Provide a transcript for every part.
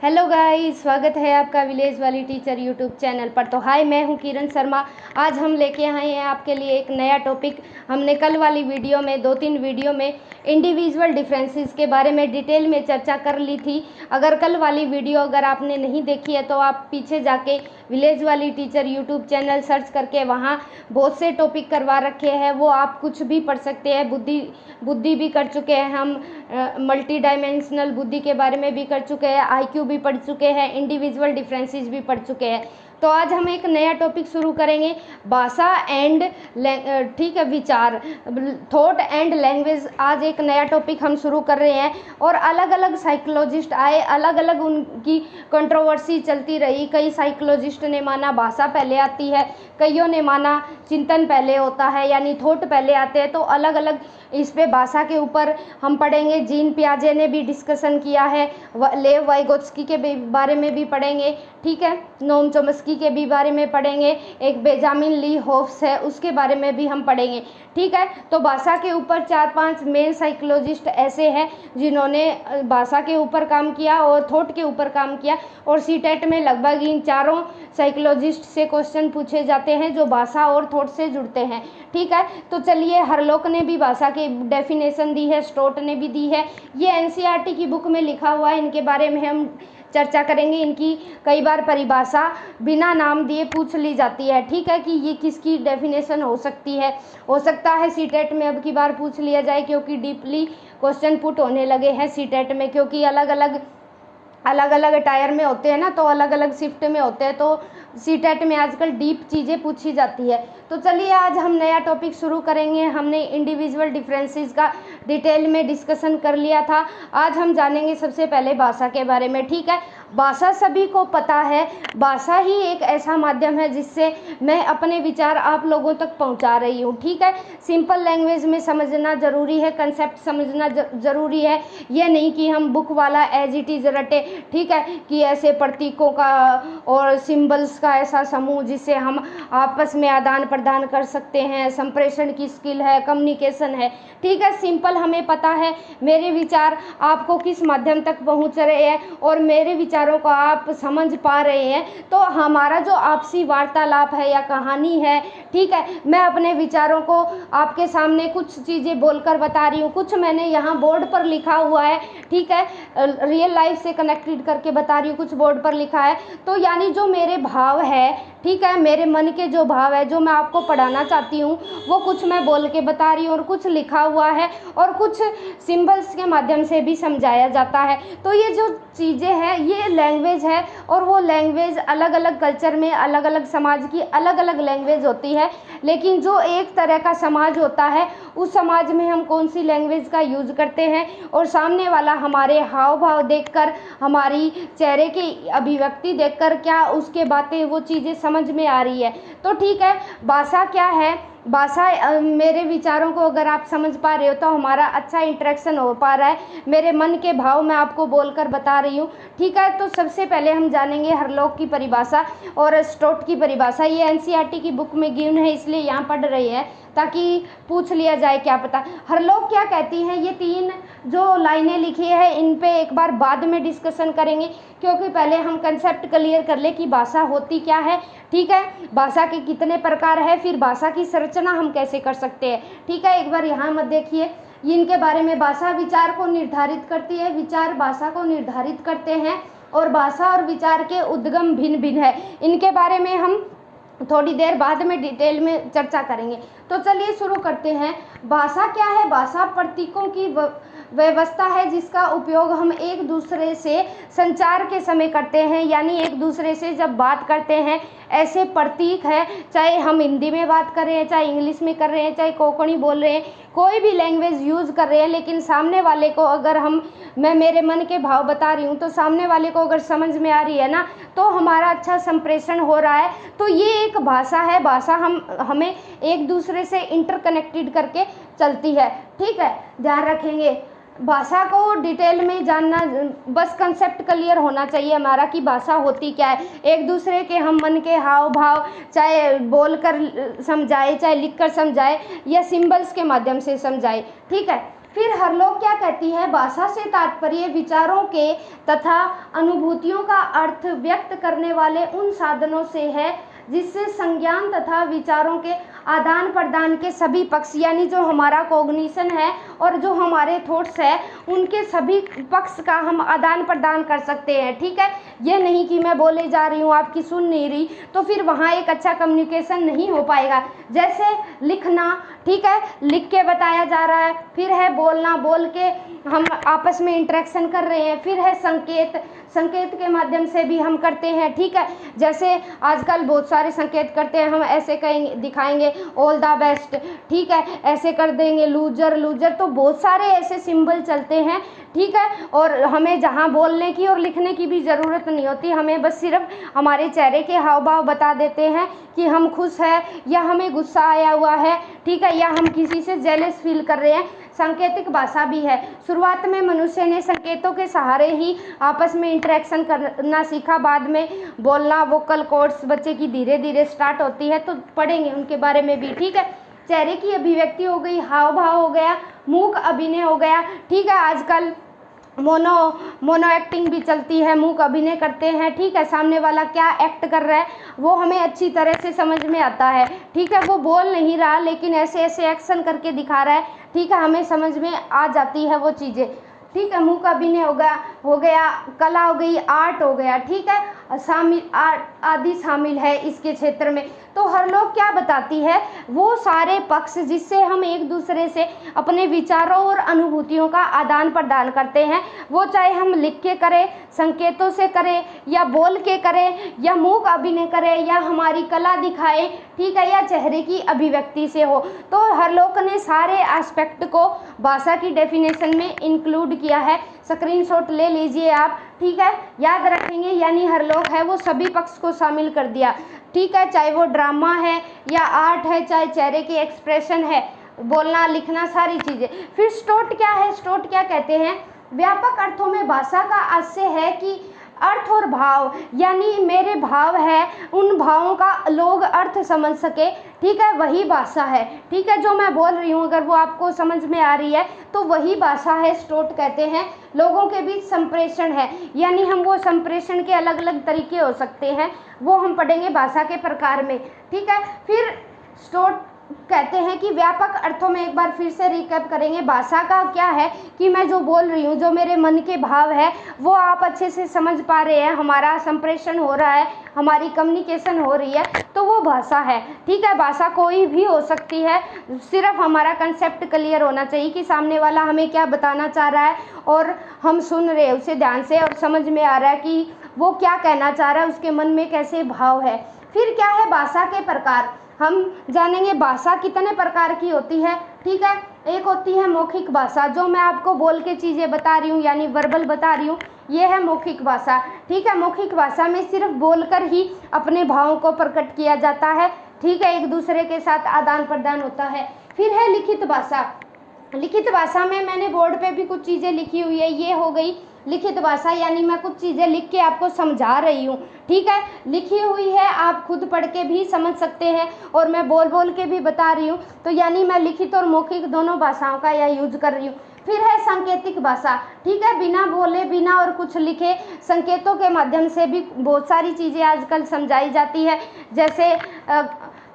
Hello guys, स्वागत है आपका विलेज वाली टीचर यूट्यूब चैनल पर। तो हाय, मैं हूं किरण शर्मा। आज हम लेके आए हैं आपके लिए एक नया टॉपिक। हमने कल वाली वीडियो में 2-3 वीडियो में इंडिविजुअल डिफरेंसेस के बारे में डिटेल में चर्चा कर ली थी। अगर कल वाली वीडियो अगर आपने नहीं देखी है तो आप पीछे जाके विलेज वाली टीचर यूट्यूब चैनल सर्च करके वहाँ बहुत से टॉपिक करवा रखे हैं। वो आप कुछ भी पढ़ सकते हैं। बुद्धि भी कर चुके हैं हम, मल्टी डायमेंशनल बुद्धि के बारे में भी कर चुके हैं, IQ भी पढ़ चुके हैं, इंडिविजुअल डिफरेंसेस भी पढ़ चुके हैं। तो आज हम एक नया टॉपिक शुरू करेंगे, भाषा एंड विचार, थॉट एंड लैंग्वेज। आज एक नया टॉपिक हम शुरू कर रहे हैं और अलग अलग साइकोलॉजिस्ट आए, अलग अलग उनकी कंट्रोवर्सी चलती रही। कई साइकोलॉजिस्ट ने माना भाषा पहले आती है, कईयों ने माना चिंतन पहले होता है, यानी थॉट पहले आते हैं। तो अलग अलग इस पे भाषा के ऊपर हम पढ़ेंगे। जीन पियाजे ने भी डिस्कशन किया है, लेव वाइगोत्स्की के बारे में भी पढ़ेंगे, ठीक है, नोम चॉम्स्की के भी बारे में पढ़ेंगे, एक बेंजामिन ली होफ्स है उसके बारे में भी हम पढ़ेंगे, ठीक है। तो भाषा के ऊपर 4-5 मेन साइकोलॉजिस्ट ऐसे हैं जिन्होंने भाषा के ऊपर काम किया और थॉट के ऊपर काम किया। और सीटेट में लगभग इन चारों साइकोलॉजिस्ट से क्वेश्चन पूछे जाते हैं जो भाषा और थॉट से जुड़ते हैं, ठीक है। तो चलिए, हरलोक ने भी भाषा की डेफिनेशन दी है, स्टोट ने भी दी है। ये NCERT की बुक में लिखा हुआ है, इनके बारे में हम चर्चा करेंगे। इनकी कई बार परिभाषा बिना नाम दिए पूछ ली जाती है, ठीक है, कि ये किसकी डेफिनेशन हो सकती है। हो सकता है सीटेट में अब की बार पूछ लिया जाए, क्योंकि डीपली क्वेश्चन पुट होने लगे हैं सीटेट में, क्योंकि अलग अलग टायर में होते हैं ना, तो अलग अलग शिफ्ट में होते हैं। तो सीटेट में आजकल डीप चीज़ें पूछी जाती है। तो चलिए, आज हम नया टॉपिक शुरू करेंगे। हमने इंडिविजुअल डिफरेंसेस का डिटेल में डिस्कशन कर लिया था। आज हम जानेंगे सबसे पहले भाषा के बारे में, ठीक है। भाषा सभी को पता है, भाषा ही एक ऐसा माध्यम है जिससे मैं अपने विचार आप लोगों तक पहुंचा रही हूं, ठीक है। सिंपल लैंग्वेज में समझना ज़रूरी है, कंसेप्ट समझना ज़रूरी है। ये नहीं कि हम बुक वाला एज इट इज़ रटे, ठीक है, कि ऐसे प्रतीकों का और सिंबल्स का ऐसा समूह जिससे हम आपस में आदान प्रदान कर सकते हैं, संप्रेषण की स्किल है, कम्युनिकेशन है, ठीक है। सिंपल हमें पता है मेरे विचार आपको किस माध्यम तक पहुंच रहे हैं और मेरे विचारों को आप समझ पा रहे हैं। तो हमारा जो आपसी वार्तालाप है या कहानी है, ठीक है, मैं अपने विचारों को आपके सामने कुछ चीज़ें बोलकर बता रही हूँ, कुछ मैंने यहाँ बोर्ड पर लिखा हुआ है, ठीक है, रियल लाइफ से कनेक्टेड करके बता रही हूँ, कुछ बोर्ड पर लिखा है। तो यानी जो मेरे भाव है, ठीक है, मेरे मन के जो भाव है, जो मैं आपको पढ़ाना चाहती हूँ, वो कुछ मैं बोल के बता रही हूँ और कुछ लिखा हुआ है और कुछ सिंबल्स के माध्यम से भी समझाया जाता है। तो ये जो चीज़ें हैं ये लैंग्वेज है, और वो लैंग्वेज अलग अलग कल्चर में, अलग अलग समाज की अलग अलग लैंग्वेज होती है। लेकिन जो एक तरह का समाज होता है, उस समाज में हम कौन सी लैंग्वेज का यूज़ करते हैं और सामने वाला हमारे हाव भाव देखकर, हमारी चेहरे की अभिव्यक्ति देखकर क्या उसके बातें वो चीज़ें समझ में आ रही है। तो ठीक है, भाषा क्या है? भाषा मेरे विचारों को अगर आप समझ पा रहे हो तो हमारा अच्छा इंटरेक्शन हो पा रहा है, मेरे मन के भाव मैं आपको बोलकर बता रही हूँ, ठीक है। तो सबसे पहले हम जानेंगे हरलोक की परिभाषा और स्टोट की परिभाषा। ये NCERT की बुक में गिवन है, इसलिए यहाँ पढ़ रही है ताकि पूछ लिया जाए, क्या पता। हरलोक क्या कहती हैं, ये 3 जो लाइनें लिखी है इन पे एक बार बाद में डिस्कशन करेंगे, क्योंकि पहले हम कंसेप्ट क्लियर कर ले कि भाषा होती क्या है, ठीक है, भाषा के कितने प्रकार है, फिर भाषा की संरचना हम कैसे कर सकते हैं, ठीक है। एक बार यहाँ मत देखिए इनके बारे में। भाषा विचार को निर्धारित करती है, विचार भाषा को निर्धारित करते हैं, और भाषा और विचार के उद्गम भिन्न भिन्न है। इनके बारे में हम थोड़ी देर बाद में डिटेल में चर्चा करेंगे। तो चलिए शुरू करते हैं। भाषा क्या है? भाषा प्रतीकों की व्यवस्था है जिसका उपयोग हम एक दूसरे से संचार के समय करते हैं, यानी एक दूसरे से जब बात करते हैं ऐसे प्रतीक है, चाहे हम हिंदी में बात कर रहे हैं, चाहे इंग्लिश में कर रहे हैं, चाहे कोंकणी बोल रहे हैं, कोई भी लैंग्वेज यूज़ कर रहे हैं, लेकिन सामने वाले को अगर मैं मेरे मन के भाव बता रही हूँ तो सामने वाले को अगर समझ में आ रही है ना, तो हमारा अच्छा संप्रेषण हो रहा है। तो ये एक भाषा है। भाषा हमें एक दूसरे से इंटरकनेक्टेड करके चलती है, ठीक है, ध्यान रखेंगे। भाषा को डिटेल में जानना, बस कंसेप्ट क्लियर होना चाहिए हमारा कि भाषा होती क्या है। एक दूसरे के हम मन के हाव भाव चाहे बोलकर समझाए, चाहे लिखकर समझाए, या सिंबल्स के माध्यम से समझाए, ठीक है। फिर हरलोक क्या कहती है, भाषा से तात्पर्य विचारों के तथा अनुभूतियों का अर्थ व्यक्त करने वाले उन साधनों से है जिससे संज्ञान तथा विचारों के आदान प्रदान के सभी पक्ष, यानी जो हमारा कॉग्निशन है और जो हमारे थॉट्स है उनके सभी पक्ष का हम आदान प्रदान कर सकते हैं। ठीक है, ये नहीं कि मैं बोले जा रही हूँ आपकी सुन नहीं रही, तो फिर वहाँ एक अच्छा कम्युनिकेशन नहीं हो पाएगा। जैसे लिखना, ठीक है, लिख के बताया जा रहा है, फिर है बोलना, बोल के हम आपस में इंटरेक्शन कर रहे हैं, फिर है संकेत, संकेत के माध्यम से भी हम करते हैं। ठीक है, जैसे आजकल बहुत सारे संकेत करते हैं, हम ऐसे कहेंगे, दिखाएंगे ऑल द बेस्ट, ठीक है, ऐसे कर देंगे लूजर लूजर, तो बहुत सारे ऐसे सिंबल चलते हैं। ठीक है, और हमें जहाँ बोलने की और लिखने की भी ज़रूरत नहीं होती, हमें बस सिर्फ हमारे चेहरे के हाव भाव बता देते हैं कि हम खुश है या हमें गुस्सा आया हुआ है, ठीक है, या हम किसी से जेलस फील कर रहे हैं। सांकेतिक भाषा भी है। शुरुआत में मनुष्य ने संकेतों के सहारे ही आपस में इंटरेक्शन करना सीखा, बाद में बोलना, वोकल कॉर्ड्स बच्चे की धीरे धीरे स्टार्ट होती है, तो पढ़ेंगे उनके बारे में भी। ठीक है, चेहरे की अभिव्यक्ति हो गई, हाव भाव हो गया, मूक अभिनय हो गया। ठीक है, आजकल मोनो एक्टिंग भी चलती है, मूक अभिनय करते हैं। ठीक है, सामने वाला क्या एक्ट कर रहा है वो हमें अच्छी तरह से समझ में आता है। ठीक है, वो बोल नहीं रहा लेकिन ऐसे ऐसे एक्शन करके दिखा रहा है। ठीक है, हमें समझ में आ जाती है वो चीज़ें। ठीक है, मूक अभिनय हो गया, कला हो गई, आर्ट हो गया। ठीक है, शामिल आर्ट आदि शामिल है इसके क्षेत्र में। तो हरलोक क्या बताती है, वो सारे पक्ष जिससे हम एक दूसरे से अपने विचारों और अनुभूतियों का आदान प्रदान करते हैं, वो चाहे हम लिख के करें, संकेतों से करें, या बोल के करें, या मूक अभिनय करें, या हमारी कला दिखाएं, ठीक है, या चेहरे की अभिव्यक्ति से हो। तो हरलोक ने सारे एस्पेक्ट को भाषा की डेफिनेशन में इंक्लूड किया है। स्क्रीनशॉट ले लीजिए आप। ठीक है, याद रखेंगे, यानी हरलोक है वो सभी पक्ष को शामिल कर दिया। ठीक है, चाहे वो ड्रामा है या आर्ट है, चाहे चेहरे की एक्सप्रेशन है, बोलना लिखना सारी चीज़ें। फिर स्टोट क्या है, स्टोट क्या कहते हैं, व्यापक अर्थों में भाषा का आशय है कि अर्थ और भाव, यानी मेरे भाव है, उन भावों का लोग अर्थ समझ सके। ठीक है, वही भाषा है। ठीक है, जो मैं बोल रही हूँ अगर वो आपको समझ में आ रही है तो वही भाषा है, स्टोट कहते हैं। लोगों के बीच संप्रेषण है, यानी हम वो संप्रेषण के अलग अलग तरीके हो सकते हैं, वो हम पढ़ेंगे भाषा के प्रकार में। ठीक है, फिर स्टोट कहते हैं कि व्यापक अर्थों में, एक बार फिर से रिकैप करेंगे, भाषा का क्या है कि मैं जो बोल रही हूँ, जो मेरे मन के भाव है वो आप अच्छे से समझ पा रहे हैं, हमारा संप्रेषण हो रहा है, हमारी कम्युनिकेशन हो रही है, तो वो भाषा है। ठीक है, भाषा कोई भी हो सकती है, सिर्फ हमारा कंसेप्ट क्लियर होना चाहिए कि सामने वाला हमें क्या बताना चाह रहा है और हम सुन रहे हैं उसे ध्यान से और समझ में आ रहा है कि वो क्या कहना चाह रहा है, उसके मन में कैसे भाव है। फिर क्या है भाषा के प्रकार, हम जानेंगे भाषा कितने प्रकार की होती है। ठीक है, एक होती है मौखिक भाषा, जो मैं आपको बोल के चीज़ें बता रही हूँ, यानी वर्बल बता रही हूँ, ये है मौखिक भाषा। ठीक है, मौखिक भाषा में सिर्फ बोलकर ही अपने भावों को प्रकट किया जाता है। ठीक है, एक दूसरे के साथ आदान प्रदान होता है। फिर है लिखित भाषा। लिखित भाषा में मैंने बोर्ड पे भी कुछ चीज़ें लिखी हुई है, ये हो गई लिखित भाषा, यानी मैं कुछ चीज़ें लिख के आपको समझा रही हूँ। ठीक है, लिखी हुई है, आप खुद पढ़ के भी समझ सकते हैं और मैं बोल बोल के भी बता रही हूँ, तो यानी मैं लिखित और मौखिक दोनों भाषाओं का यह यूज कर रही हूँ। फिर है सांकेतिक भाषा। ठीक है, बिना बोले, बिना और कुछ लिखे, संकेतों के माध्यम से भी बहुत सारी चीज़ें आजकल समझाई जाती है। जैसे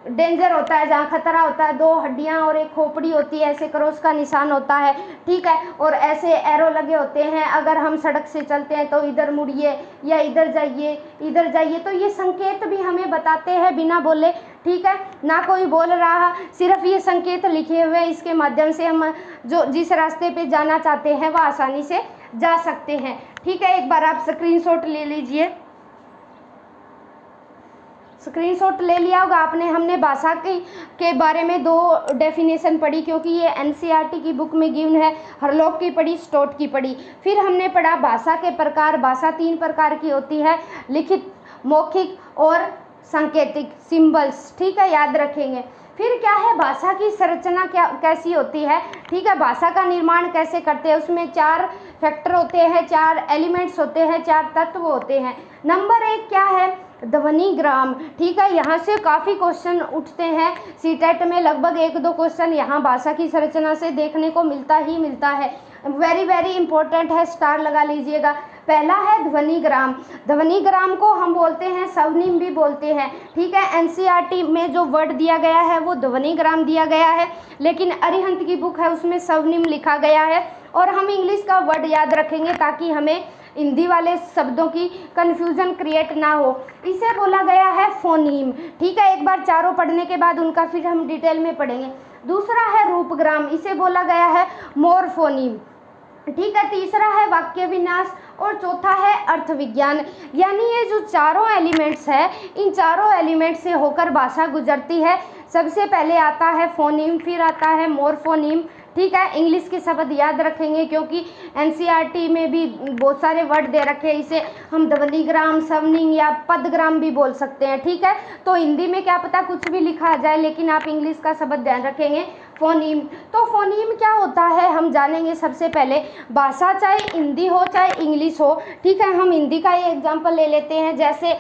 डेंजर होता है, जहाँ खतरा होता है, 2 हड्डियाँ और एक खोपड़ी होती है, ऐसे क्रॉस का निशान होता है। ठीक है, और ऐसे एरो लगे होते हैं, अगर हम सड़क से चलते हैं तो इधर मुड़िए या इधर जाइए, इधर जाइए, तो ये संकेत भी हमें बताते हैं बिना बोले। ठीक है, ना कोई बोल रहा, सिर्फ ये संकेत लिखे हुए, इसके माध्यम से हम जो जिस रास्ते पे जाना चाहते हैं वह आसानी से जा सकते हैं। ठीक है, एक बार आप स्क्रीनशॉट ले लीजिए। स्क्रीनशॉट ले लिया होगा आपने। हमने भाषा के बारे में 2 डेफिनेशन पढ़ी, क्योंकि ये एनसीईआरटी की बुक में गिवन है। हरलोक की पढ़ी, स्टोट की पढ़ी। फिर हमने पढ़ा भाषा के प्रकार। भाषा 3 प्रकार की होती है, लिखित, मौखिक और सांकेतिक, सिंबल्स। ठीक है, याद रखेंगे। फिर क्या है, भाषा की संरचना कैसी होती है। ठीक है, भाषा का निर्माण कैसे करते हैं, उसमें 4 फैक्टर होते हैं, 4 एलिमेंट्स होते हैं, 4 तत्व होते हैं। नंबर 1 क्या है, ध्वनिग्राम। ठीक है, यहाँ से काफ़ी क्वेश्चन उठते हैं सीटेट में, लगभग 1-2 क्वेश्चन यहाँ भाषा की संरचना से देखने को मिलता ही मिलता है। वेरी वेरी इंपॉर्टेंट है, स्टार लगा लीजिएगा। पहला है ध्वनिग्राम। ध्वनिग्राम को हम बोलते हैं स्वनिम भी बोलते हैं। ठीक है, एनसीईआरटी में जो वर्ड दिया गया है वो ध्वनिग्राम दिया गया है, लेकिन अरिहंत की बुक है उसमें स्वनिम लिखा गया है। और हम इंग्लिश का वर्ड याद रखेंगे ताकि हमें हिंदी वाले शब्दों की कन्फ्यूजन क्रिएट ना हो। इसे बोला गया है फोनीम। ठीक है, एक बार चारों पढ़ने के बाद उनका फिर हम डिटेल में पढ़ेंगे। दूसरा है रूपग्राम, इसे बोला गया है मोरफोनीम। ठीक है, तीसरा है वाक्य विन्यास और चौथा है अर्थ विज्ञान। यानी ये जो चारों एलिमेंट्स है, इन चारों एलिमेंट से होकर भाषा गुजरती है। सबसे पहले आता है फोनीम, फिर आता है मोरफोनीम। ठीक है, इंग्लिश के शब्द याद रखेंगे क्योंकि एनसीईआरटी में भी बहुत सारे वर्ड दे रखे हैं। इसे हम ध्वनिग्राम, स्वनिम या पदग्राम भी बोल सकते हैं। ठीक है, तो हिंदी में क्या पता कुछ भी लिखा आ जाए, लेकिन आप इंग्लिश का शब्द ध्यान रखेंगे फोनीम। तो फोनीम क्या होता है हम जानेंगे सबसे पहले। भाषा चाहे हिंदी हो चाहे इंग्लिश हो, ठीक है, हम हिंदी का ही एग्जाम्पल ले लेते हैं। जैसे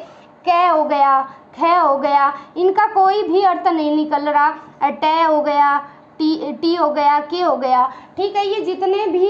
कै हो गया, ख हो गया, इनका कोई भी अर्थ नहीं निकल रहा। टे हो गया, टी हो गया, के हो गया। ठीक है, ये जितने भी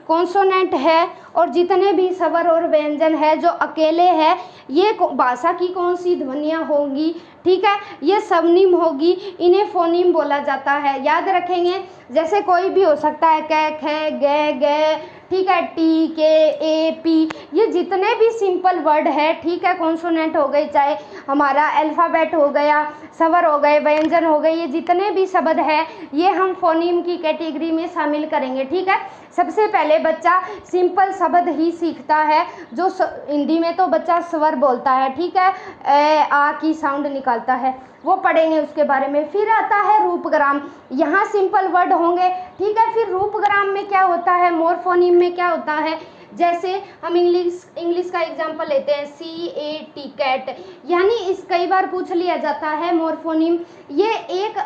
कॉन्सोनेंट है और जितने भी स्वर और व्यंजन है जो अकेले है, ये भाषा की कौन सी ध्वनियाँ होंगी। ठीक है, ये स्वनिम होगी, इन्हें फोनीम बोला जाता है। याद रखेंगे, जैसे कोई भी हो सकता है, कै, खे, गे, गे। ठीक है, टी, के, ए, पी, ये जितने भी सिंपल वर्ड है, ठीक है, कॉन्सोनेंट हो गए, चाहे हमारा अल्फ़ाबेट हो गया, स्वर हो गए, व्यंजन हो गए, ये जितने भी शब्द है ये हम फोनीम की कैटेगरी में शामिल करेंगे। ठीक है, सबसे पहले बच्चा सिंपल शब्द ही सीखता है, जो हिंदी में तो बच्चा स्वर बोलता है। ठीक है, ए, आ की साउंड निकालता है, वो पढ़ेंगे उसके बारे में। फिर आता है रूपग्राम, यहाँ सिंपल वर्ड होंगे। ठीक है, फिर रूपग्राम में क्या होता है, मोरफोनीम में क्या होता है। जैसे हम इंग्लिश का एग्जांपल लेते हैं, CAT कैट, यानी इस कई बार पूछ लिया जाता है मोरफोनीम, ये एक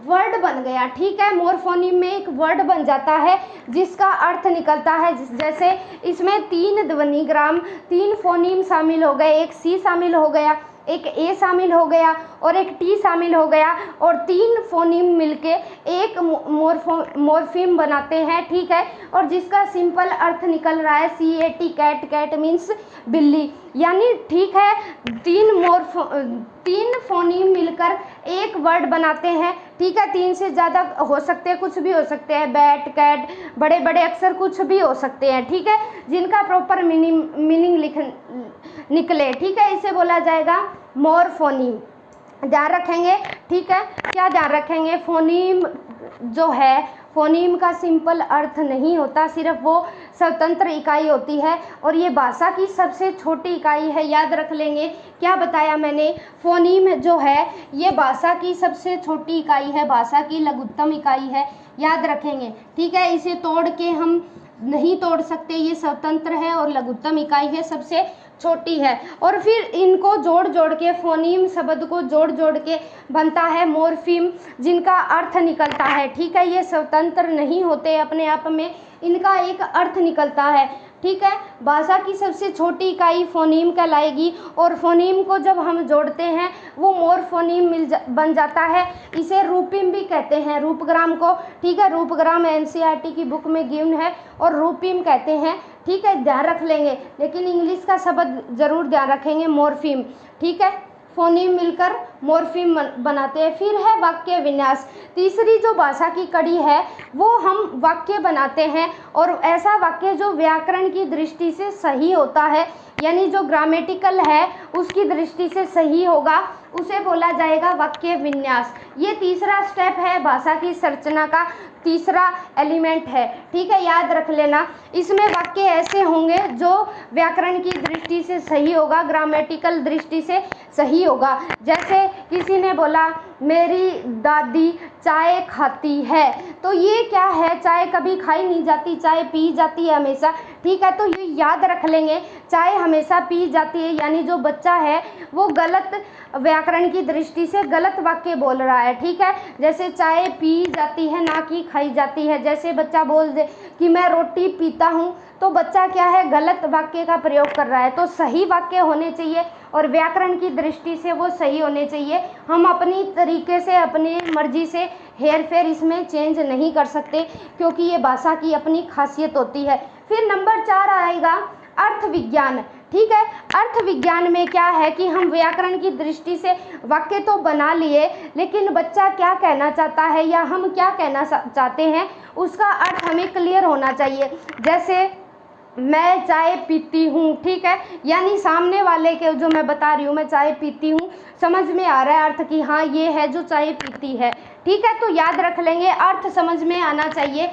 वर्ड बन गया। ठीक है, मोरफोनीम में एक वर्ड बन जाता है जिसका अर्थ निकलता है। जैसे इसमें 3 ध्वनिग्राम, 3 फोनीम शामिल हो गए, एक सी शामिल हो गया, एक ए शामिल हो गया और एक टी शामिल हो गया, और 3 फोनीम मिलके एक मोर्फीम बनाते हैं। ठीक है, और जिसका सिंपल अर्थ निकल रहा है CAT कैट, कैट मीन्स बिल्ली। यानी ठीक है, 3 फोनीम मिलकर एक वर्ड बनाते हैं। ठीक है, 3 से ज़्यादा हो सकते हैं, कुछ भी हो सकते हैं, बैट, कैट, बड़े बड़े अक्षर कुछ भी हो सकते हैं। ठीक है, जिनका प्रॉपर मीनिंग निकले। ठीक है, इसे बोला जाएगा मोरफोनीम। ध्यान रखेंगे। ठीक है, क्या ध्यान रखेंगे, फोनीम जो है, फोनीम का सिंपल अर्थ नहीं होता, सिर्फ वो स्वतंत्र इकाई होती है और ये भाषा की सबसे छोटी इकाई है। याद रख लेंगे, क्या बताया मैंने, फोनीम जो है ये भाषा की सबसे छोटी इकाई है, भाषा की लघुत्तम इकाई है। याद रखेंगे। ठीक है, इसे तोड़ के हम नहीं तोड़ सकते, ये स्वतंत्र है और लघुत्तम इकाई है, सबसे छोटी है। और फिर इनको जोड़ जोड़ के, फोनीम शब्द को जोड़ जोड़ के बनता है मोर्फीम, जिनका अर्थ निकलता है। ठीक है, ये स्वतंत्र नहीं होते अपने आप में, इनका एक अर्थ निकलता है। ठीक है, भाषा की सबसे छोटी इकाई फोनीम कहलाएगी और फोनीम को जब हम जोड़ते हैं वो मोरफोनीम बन जाता है। इसे रूपीम भी कहते हैं, रूपग्राम को। ठीक है, रूपग्राम एनसीईआरटी की बुक में गिवन है और रूपीम कहते हैं। ठीक है, ध्यान रख लेंगे, लेकिन इंग्लिश का शब्द जरूर ध्यान रखेंगे, मोरफीम। ठीक है, फोनीम मिलकर मोरफीम बनाते हैं। फिर है वाक्य विन्यास, तीसरी जो भाषा की कड़ी है वो हम वाक्य बनाते हैं, और ऐसा वाक्य जो व्याकरण की दृष्टि से सही होता है, यानी जो ग्रामेटिकल है उसकी दृष्टि से सही होगा, उसे बोला जाएगा वाक्य विन्यास। ये तीसरा स्टेप है, भाषा की संरचना का तीसरा एलिमेंट है। ठीक है, याद रख लेना, इसमें वाक्य ऐसे होंगे जो व्याकरण की दृष्टि से सही होगा, ग्रामेटिकल दृष्टि से सही होगा। जैसे किसी ने बोला मेरी दादी चाय खाती है। तो ये क्या है, चाय कभी खाई नहीं जाती, चाय पी जाती है हमेशा, ठीक है। तो ये याद रख लेंगे, चाय हमेशा पी जाती है, यानी जो बच्चा है वो गलत व्याकरण की दृष्टि से गलत वाक्य बोल रहा है, ठीक है। जैसे चाय पी जाती है ना कि खाई जाती है। जैसे बच्चा बोल दे कि मैं रोटी पीता हूँ, तो बच्चा क्या है, गलत वाक्य का प्रयोग कर रहा है। तो सही वाक्य होने चाहिए और व्याकरण की दृष्टि से वो सही होने चाहिए। हम अपनी तरीके से, अपनी मर्जी से हेर फेर इसमें चेंज नहीं कर सकते, क्योंकि ये भाषा की अपनी खासियत होती है। फिर नंबर 4 आएगा अर्थ विज्ञान, ठीक है। अर्थ विज्ञान में क्या है कि हम व्याकरण की दृष्टि से वाक्य तो बना लिए, लेकिन बच्चा क्या कहना चाहता है या हम क्या कहना चाहते हैं, उसका अर्थ हमें क्लियर होना चाहिए। जैसे मैं चाय पीती हूँ, ठीक है, यानी सामने वाले के जो मैं बता रही हूँ मैं चाय पीती हूँ, समझ में आ रहा है अर्थ कि हाँ ये है जो चाय पीती है, ठीक है। तो याद रख लेंगे, अर्थ समझ में आना चाहिए।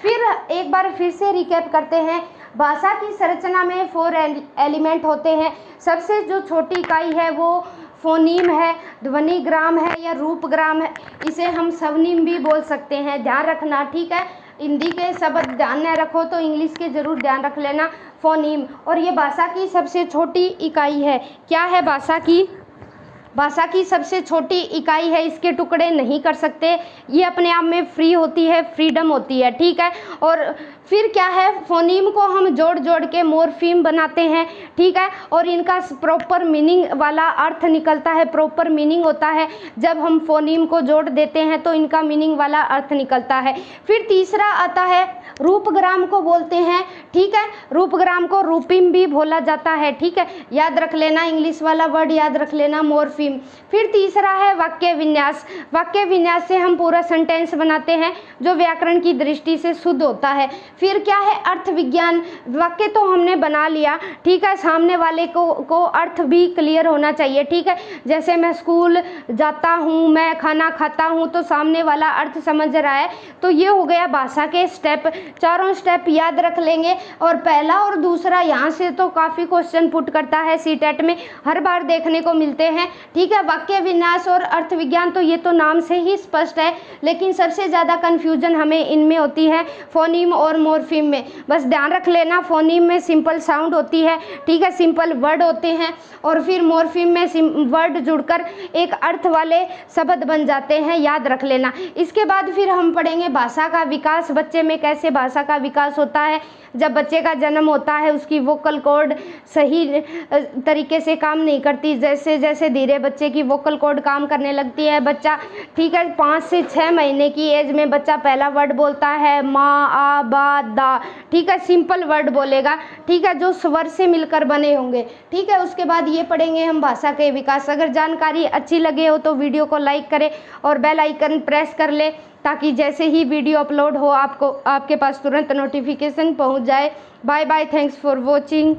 फिर एक बार फिर से रिकैप करते हैं। भाषा की संरचना में 4 एलिमेंट होते हैं। सबसे जो छोटी इकाई है वो फोनीम है, ध्वनिग्राम है या रूपग्राम है, इसे हम स्वनिम भी बोल सकते हैं, ध्यान रखना, ठीक है। हिंदी के शब्द ध्यान न रखो तो इंग्लिश के ज़रूर ध्यान रख लेना, फोनीम। और ये भाषा की सबसे छोटी इकाई है। क्या है भाषा की सबसे छोटी इकाई है, इसके टुकड़े नहीं कर सकते, ये अपने आप में फ्री होती है, फ्रीडम होती है, ठीक है। और फिर क्या है, फोनीम को हम जोड़ जोड़ के मोर्फीम बनाते हैं, ठीक है। और इनका प्रॉपर मीनिंग वाला अर्थ निकलता है, प्रॉपर मीनिंग होता है। जब हम फोनीम को जोड़ देते हैं तो इनका मीनिंग वाला अर्थ निकलता है। फिर तीसरा आता है रूपग्राम को बोलते हैं, ठीक है। रूपग्राम को रूपिम भी बोला जाता है, ठीक है। याद रख लेना, इंग्लिश वाला वर्ड याद रख लेना, मोर्फीम। फिर तीसरा है वाक्य विन्यास। वाक्य विन्यास से हम पूरा सेंटेंस बनाते हैं जो व्याकरण की दृष्टि से शुद्ध होता है। फिर क्या है, अर्थ विज्ञान। वाक्य तो हमने बना लिया, ठीक है, सामने वाले को अर्थ भी क्लियर होना चाहिए, ठीक है। जैसे मैं स्कूल जाता हूँ, मैं खाना खाता हूँ, तो सामने वाला अर्थ समझ रहा है। तो ये हो गया भाषा के स्टेप, चारों स्टेप याद रख लेंगे। और पहला और दूसरा यहाँ से तो काफ़ी क्वेश्चन पुट करता है, सीटेट में हर बार देखने को मिलते हैं, ठीक है। वाक्य विन्यास और अर्थ विज्ञान तो ये तो नाम से ही स्पष्ट है, लेकिन सबसे ज़्यादा कन्फ्यूजन हमें इनमें होती है फोनीम और मोर्फीम में। बस ध्यान रख लेना, फोनीम में सिंपल साउंड होती है, ठीक है, सिंपल वर्ड होते हैं, और फिर मोर्फीम में वर्ड जुड़कर एक अर्थ वाले शब्द बन जाते हैं, याद रख लेना। इसके बाद फिर हम पढ़ेंगे भाषा का विकास, बच्चे में कैसे भाषा का विकास होता है। जब बच्चे का जन्म होता है उसकी वोकल कॉर्ड सही तरीके से काम नहीं करती, जैसे जैसे धीरे बच्चे की वोकल कॉर्ड काम करने लगती है, बच्चा, ठीक है, 5 से 6 महीने की एज में बच्चा पहला वर्ड बोलता है, माँ, आ, बा, दा, ठीक है, सिंपल वर्ड बोलेगा, ठीक है, जो स्वर से मिलकर बने होंगे, ठीक है। उसके बाद ये पढ़ेंगे हम भाषा के विकास। अगर जानकारी अच्छी लगे हो तो वीडियो को लाइक करें और बेल आइकन प्रेस कर ले, ताकि जैसे ही वीडियो अपलोड हो आपके पास तुरंत नोटिफिकेशन पहुंच जाए। Bye bye, thanks for watching.